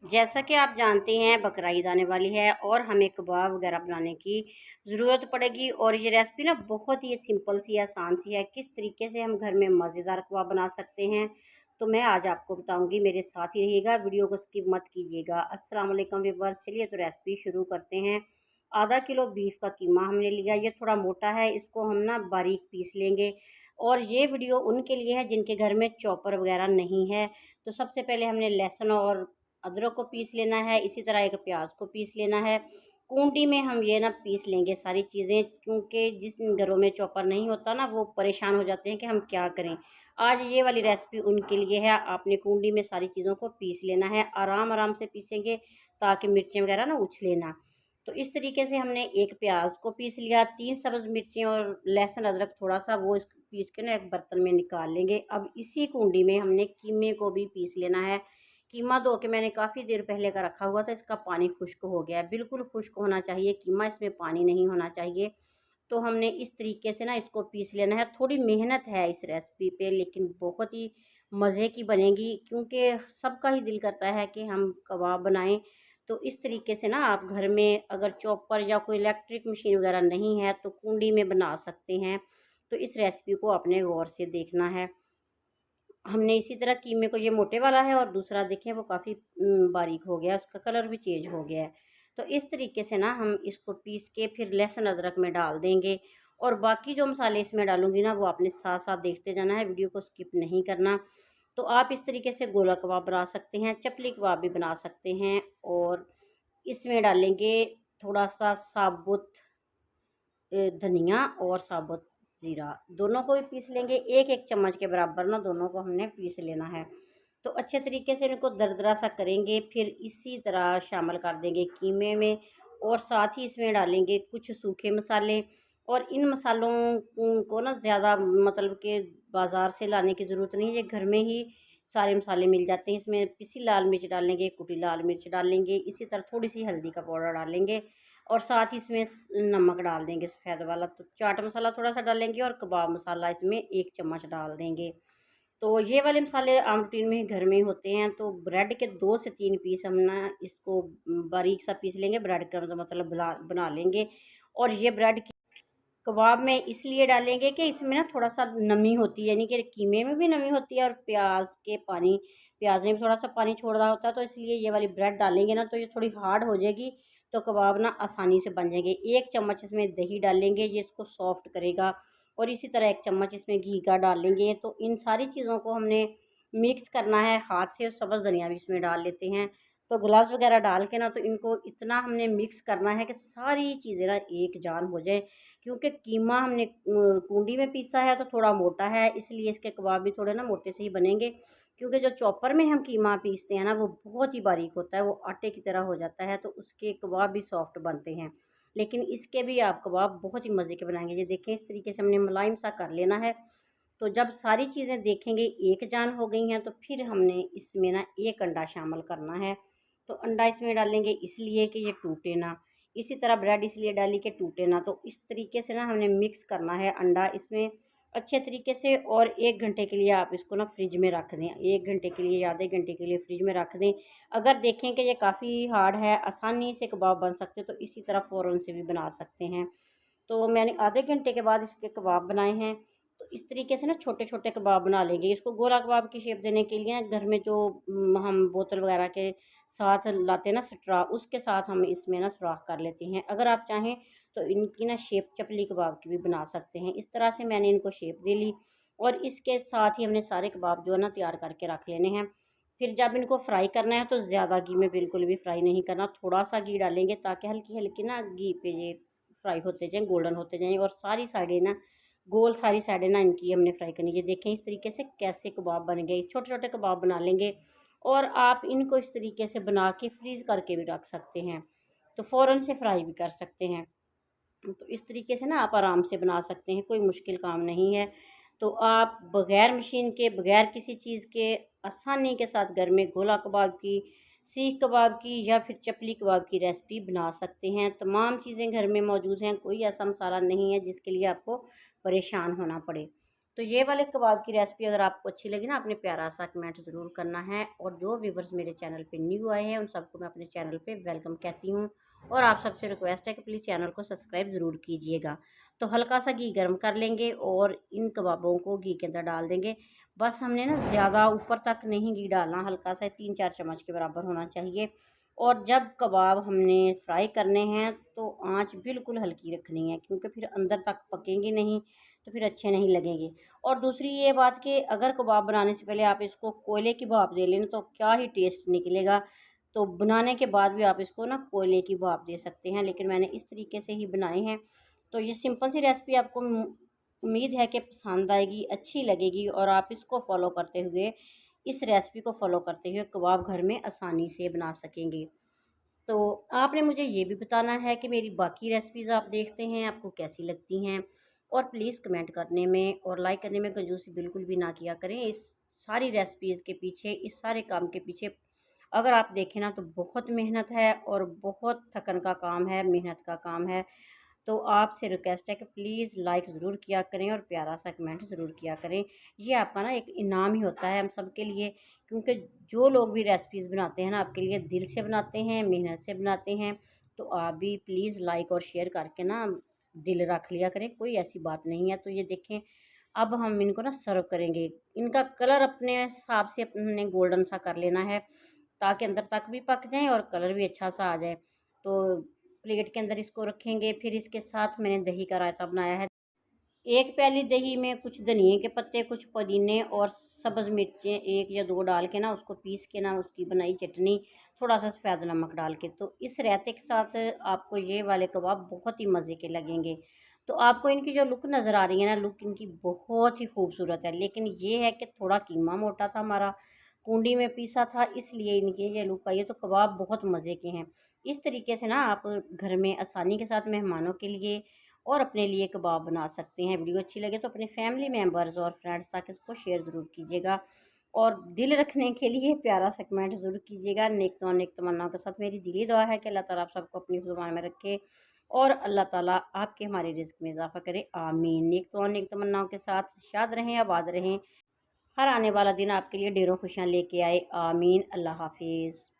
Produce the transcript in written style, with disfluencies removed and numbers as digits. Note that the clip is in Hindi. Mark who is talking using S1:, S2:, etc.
S1: जैसा कि आप जानते हैं बकरा ईद आने वाली है और हमें कबाब वगैरह बनाने की ज़रूरत पड़ेगी। और ये रेसिपी ना बहुत ही सिंपल सी आसान सी है। किस तरीके से हम घर में मज़ेदार कबाब बना सकते हैं तो मैं आज आपको बताऊंगी। मेरे साथ ही रहिएगा, वीडियो को स्किप मत कीजिएगा। अस्सलाम वालेकुम व्यूअर्स, चलिए तो रेसिपी शुरू करते हैं। आधा किलो बीफ का कीमा हमने लिया, ये थोड़ा मोटा है, इसको हम ना बारीक पीस लेंगे। और ये वीडियो उनके लिए है जिनके घर में चॉपर वगैरह नहीं है। तो सबसे पहले हमने लहसुन और अदरक को पीस लेना है, इसी तरह एक प्याज को पीस लेना है। कूंडी में हम ये ना पीस लेंगे सारी चीज़ें, क्योंकि जिस घरों में चॉपर नहीं होता ना वो परेशान हो जाते हैं कि हम क्या करें। आज ये वाली रेसिपी उनके लिए है। आपने कूंडी में सारी चीज़ों को पीस लेना है, आराम आराम से पीसेंगे ताकि मिर्चें वगैरह ना उछले ना। तो इस तरीके से हमने एक प्याज को पीस लिया, 3 सब्ज़ मिर्चें और लहसुन अदरक थोड़ा सा वो पीस के ना एक बर्तन में निकाल लेंगे। अब इसी कूंडी में हमने कीमे को भी पीस लेना है। कीमा धो के मैंने काफ़ी देर पहले का रखा हुआ था, इसका पानी खुश्क हो गया है, बिल्कुल खुश्क होना चाहिए कीमा, इसमें पानी नहीं होना चाहिए। तो हमने इस तरीके से ना इसको पीस लेना है। थोड़ी मेहनत है इस रेसिपी पे, लेकिन बहुत ही मज़े की बनेगी, क्योंकि सबका ही दिल करता है कि हम कबाब बनाएं। तो इस तरीके से ना आप घर में अगर चॉपर या कोई इलेक्ट्रिक मशीन वगैरह नहीं है तो कुंडी में बना सकते हैं। तो इस रेसिपी को आपने गौर से देखना है। हमने इसी तरह कीमे को, ये मोटे वाला है और दूसरा देखें वो काफ़ी बारीक हो गया, उसका कलर भी चेंज हो गया है। तो इस तरीके से ना हम इसको पीस के फिर लहसुन अदरक में डाल देंगे। और बाकी जो मसाले इसमें डालूंगी ना वो आपने साथ साथ देखते जाना है, वीडियो को स्किप नहीं करना। तो आप इस तरीके से गोला कबाब बना सकते हैं, चपली कबाब भी बना सकते हैं। और इसमें डालेंगे थोड़ा सा साबुत धनिया और साबुत ज़ीरा, दोनों को भी पीस लेंगे। एक एक चम्मच के बराबर ना दोनों को हमने पीस लेना है। तो अच्छे तरीके से इनको दरदरा सा करेंगे, फिर इसी तरह शामिल कर देंगे कीमे में। और साथ ही इसमें डालेंगे कुछ सूखे मसाले। और इन मसालों को ना ज़्यादा मतलब कि बाज़ार से लाने की ज़रूरत नहीं है, ये घर में ही सारे मसाले मिल जाते हैं। इसमें पिसी लाल मिर्च डालेंगे, कुटी लाल मिर्च डालेंगे, इसी तरह थोड़ी सी हल्दी का पाउडर डालेंगे। और साथ ही इसमें नमक डाल देंगे सफ़ेद वाला। तो चाट मसाला थोड़ा सा डालेंगे और कबाब मसाला इसमें 1 चम्मच डाल देंगे। तो ये वाले मसाले आम रूटीन में घर में ही होते हैं। तो ब्रेड के 2 से 3 पीस हम ना इसको बारीक सा पीस लेंगे, ब्रेड का मतलब बना बना लेंगे। और ये ब्रेड कबाब में इसलिए डालेंगे कि इसमें ना थोड़ा सा नमी होती है, यानी कि कीमे में भी नमी होती है और प्याज ने भी थोड़ा सा पानी छोड़ रहा होता है। तो इसलिए ये वाली ब्रेड डालेंगे ना तो ये थोड़ी हार्ड हो जाएगी, तो कबाब ना आसानी से बन जाएंगे। 1 चम्मच इसमें दही डालेंगे, ये इसको सॉफ्ट करेगा। और इसी तरह 1 चम्मच इसमें घी का डालेंगे। तो इन सारी चीज़ों को हमने मिक्स करना है हाथ से। और सब्ज़ धनिया भी इसमें डाल लेते हैं। तो ग्लव्स वगैरह डाल के ना तो इनको इतना हमने मिक्स करना है कि सारी चीज़ें ना एक जान हो जाए। क्योंकि कीमा हमने कूंडी में पीसा है तो थोड़ा मोटा है, इसलिए इसके कबाब भी थोड़े ना मोटे से ही बनेंगे। क्योंकि जो चॉपर में हम कीमा पीसते हैं ना वो बहुत ही बारीक होता है, वो आटे की तरह हो जाता है, तो उसके कबाब भी सॉफ्ट बनते हैं। लेकिन इसके भी आप कबाब बहुत ही मज़े के बनाएंगे। ये देखें, इस तरीके से हमने मुलायम सा कर लेना है। तो जब सारी चीज़ें देखेंगे एक जान हो गई हैं तो फिर हमने इसमें ना एक अंडा शामिल करना है। तो अंडा इसमें डालेंगे इसलिए कि ये टूटे ना। इसी तरह ब्रेड इसलिए डाली कि टूटे ना। तो इस तरीके से ना हमने मिक्स करना है अंडा इसमें अच्छे तरीके से। और 1 घंटे के लिए आप इसको ना फ्रिज में रख दें, 1 घंटे के लिए या आधे घंटे के लिए फ्रिज में रख दें। अगर देखें कि ये काफ़ी हार्ड है, आसानी से कबाब बन सकते तो इसी तरह फ़ौरन से भी बना सकते हैं। तो मैंने आधे घंटे के बाद इसके कबाब बनाए हैं। तो इस तरीके से ना छोटे छोटे कबाब बना लेंगे। इसको गोला कबाब की शेप देने के लिए घर में जो हम बोतल वगैरह के साथ लाते हैं ना स्ट्रा, उसके साथ हम इसमें ना सुराख कर लेते हैं। अगर आप चाहें तो इनकी ना शेप चपली कबाब की भी बना सकते हैं। इस तरह से मैंने इनको शेप दे ली। और इसके साथ ही हमने सारे कबाब जो है ना तैयार करके रख लेने हैं। फिर जब इनको फ्राई करना है तो ज़्यादा घी में बिल्कुल भी फ्राई नहीं करना, थोड़ा सा घी डालेंगे ताकि हल्की हल्की ना घी पे ये फ्राई होते जाएँ, गोल्डन होते जाएँ। और सारी साइडें ना गोल, सारी साइडें ना इनकी हमने फ्राई करनी है। ये देखें इस तरीके से कैसे कबाब बन गए, छोटे छोटे कबाब बना लेंगे। और आप इनको इस तरीके से बना के फ्रीज़ करके भी रख सकते हैं, तो फ़ौरन से फ्राई भी कर सकते हैं। तो इस तरीके से ना आप आराम से बना सकते हैं, कोई मुश्किल काम नहीं है। तो आप बग़ैर मशीन के, बग़ैर किसी चीज़ के आसानी के साथ घर में गोला कबाब की, सीख कबाब की या फिर चपली कबाब की रेसिपी बना सकते हैं। तमाम चीज़ें घर में मौजूद हैं, कोई ऐसा मसाला नहीं है जिसके लिए आपको परेशान होना पड़े। तो ये वाले कबाब की रेसिपी अगर आपको अच्छी लगी ना, आपने प्यारा सा कमेंट ज़रूर करना है। और जो व्यूवर्स मेरे चैनल पे न्यू आए हैं उन सबको मैं अपने चैनल पे वेलकम कहती हूँ। और आप सबसे रिक्वेस्ट है कि प्लीज़ चैनल को सब्सक्राइब ज़रूर कीजिएगा। तो हल्का सा घी गर्म कर लेंगे और इन कबाबों को घी के अंदर डाल देंगे। बस हमने ना ज़्यादा ऊपर तक नहीं घी डालना, हल्का सा 3-4 चम्मच के बराबर होना चाहिए। और जब कबाब हमने फ्राई करने हैं तो आँच बिल्कुल हल्की रखनी है, क्योंकि फिर अंदर तक पकेंगे नहीं तो फिर अच्छे नहीं लगेंगे। और दूसरी ये बात कि अगर कबाब बनाने से पहले आप इसको कोयले की भाप दे लें तो क्या ही टेस्ट निकलेगा। तो बनाने के बाद भी आप इसको ना कोयले की भाप दे सकते हैं, लेकिन मैंने इस तरीके से ही बनाए हैं। तो ये सिंपल सी रेसिपी आपको उम्मीद है कि पसंद आएगी, अच्छी लगेगी और आप इसको फॉलो करते हुए, इस रेसिपी को फॉलो करते हुए कबाब घर में आसानी से बना सकेंगे। तो आपने मुझे ये भी बताना है कि मेरी बाकी रेसिपीज़ आप देखते हैं, आपको कैसी लगती हैं। और प्लीज़ कमेंट करने में और लाइक करने में कंजूसी बिल्कुल भी ना किया करें। इस सारी रेसिपीज़ के पीछे, इस सारे काम के पीछे अगर आप देखें ना तो बहुत मेहनत है और बहुत थकन का काम है, मेहनत का काम है। तो आपसे रिक्वेस्ट है कि प्लीज़ लाइक ज़रूर किया करें और प्यारा सा कमेंट ज़रूर किया करें। ये आपका ना एक इनाम ही होता है हम सब के लिए, क्योंकि जो लोग भी रेसिपीज़ बनाते हैं ना आपके लिए दिल से बनाते हैं, मेहनत से बनाते हैं। तो आप भी प्लीज़ लाइक और शेयर करके ना दिल रख लिया करें, कोई ऐसी बात नहीं है। तो ये देखें, अब हम इनको ना सर्व करेंगे। इनका कलर अपने हिसाब से अपने गोल्डन सा कर लेना है, ताकि अंदर तक भी पक जाएँ और कलर भी अच्छा सा आ जाए। तो प्लेट के अंदर इसको रखेंगे। फिर इसके साथ मैंने दही का रायता बनाया है। 1 प्याली दही में कुछ धनिए के पत्ते, कुछ पुदीने और सब्ज़ मिर्चें 1 या 2 डाल के ना उसको पीस के ना उसकी बनाई चटनी, थोड़ा-सा सफ़ेद नमक डाल के। तो इस रायते के साथ आपको ये वाले कबाब बहुत ही मज़े के लगेंगे। तो आपको इनकी जो लुक नज़र आ रही है ना, लुक इनकी बहुत ही खूबसूरत है। लेकिन ये है कि थोड़ा कीमा मोटा था हमारा, कूंडी में पीसा था, इसलिए इनकी ये लुक आई है। तो कबाब बहुत मज़े के हैं। इस तरीके से ना आप घर में आसानी के साथ मेहमानों के लिए और अपने लिए कबाब बना सकते हैं। वीडियो अच्छी लगे तो अपने फैमिली मेम्बर्स और फ्रेंड्स तक इसको शेयर ज़रूर कीजिएगा। और दिल रखने के लिए प्यारा सा कमेंट ज़रूर कीजिएगा। नेक तो नेक तमन्नाओं के साथ मेरी दिली दुआ है कि अल्लाह ताला आप सबको अपनी ज़ुबान में रखे और अल्लाह ताला आपके हमारे रिज़्क में इज़ाफ़ा करे, आमीन। नेक तो नेक तमन्नाओं के साथ शाद रहें, आबाद रहें। हर आने वाला दिन आपके लिए ढेरों खुशियाँ लेके आए, आमीन। अल्लाह हाफ़िज़।